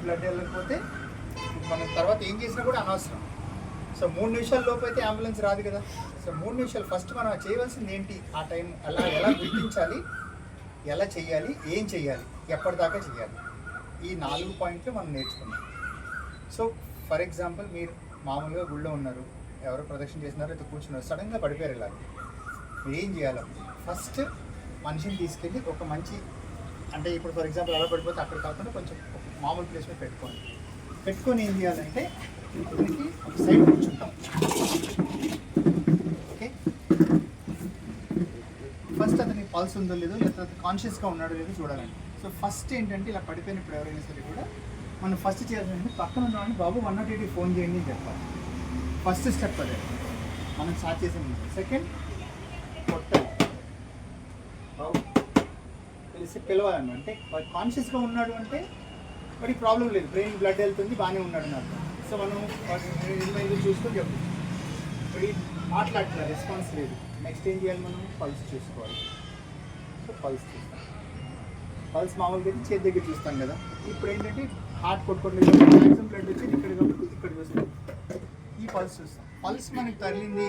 Blood వెళ్ళకపోతే మనం తర్వాత ఏం చేసినా కూడా అనవసరం. సో 3 నిమిషాల లోపు అయితే అంబులెన్స్ రాదు కదా. సో 3 నిమిషాలు ఫస్ట్ మనం చేయవలసింది ఏంటి, ఆ టైం ఎలా గుర్తించాలి, ఎలా చేయాలి, ఏం చేయాలి, ఎప్పటిదాకా చేయాలి, ఈ 4 పాయింట్లు మనం నేర్చుకున్నాం. సో ఫర్ ఎగ్జాంపుల్ మీరు మామూలుగా గుళ్ళో ఉన్నారు, ఎవరో ప్రదక్షిణ చేసినారో అయితే కూర్చున్నారు, సడన్గా పడిపోయారు. ఇలా మీరు ఏం చేయాలి, ఫస్ట్ మనిషిని తీసుకెళ్ళి ఒక మంచి, అంటే ఇప్పుడు ఫర్ ఎగ్జాంపుల్ ఎలా పడిపోతే అక్కడ కాకుండా కొంచెం మామూలు ప్లేస్ మీద పెట్టుకొని ఏం చేయాలంటే ఇతనికి ఒక సైడ్ కూర్చుంటాం. ఓకే, ఫస్ట్ అతనికి పల్స్ ఉందో లేదో, లేకపోతే కాన్షియస్గా ఉన్నాడో లేదో చూడాలండి. సో ఫస్ట్ ఏంటంటే ఇలా పడిపోయినప్పుడు ఎవరైనా సరే కూడా మనం ఫస్ట్ చేయాలంటే పక్కన ఉన్నవాడిని బాబు 108కి ఫోన్ చేయండి అని చెప్పాలి. ఫస్ట్ స్టెప్ అదే మనం స్టార్ట్ చేసే ముందు. సెకండ్, కొట్టాలి, బాబు తెలిసి పిలవాలన్న, అంటే వాడు కాన్షియస్గా ఉన్నాడు అంటే వాడికి ప్రాబ్లం లేదు, బ్రెయిన్ బ్లడ్ వెళ్తుంది, బాగానే ఉన్నాడు నాకు. సో మనం వాడు చూసుకొని చెప్పు, ఇప్పుడు మాట్లాడుతున్నా రెస్పాన్స్ లేదు, నెక్స్ట్ ఏం చేయాలి, మనం పల్స్ చూసుకోవాలి. సో పల్స్ చూస్తాం, పల్స్ మామూలుగా అయితే చేతి దగ్గర చూస్తాం కదా. ఇప్పుడు ఏంటంటే హార్ట్ కొట్టుకోవట్లేదు, మ్యాక్సిమం బ్లడ్ వచ్చి ఇక్కడ కాబట్టి ఇక్కడ చూస్తాం, ఈ పల్స్ చూస్తాం. పల్స్ మనకి తగిలింది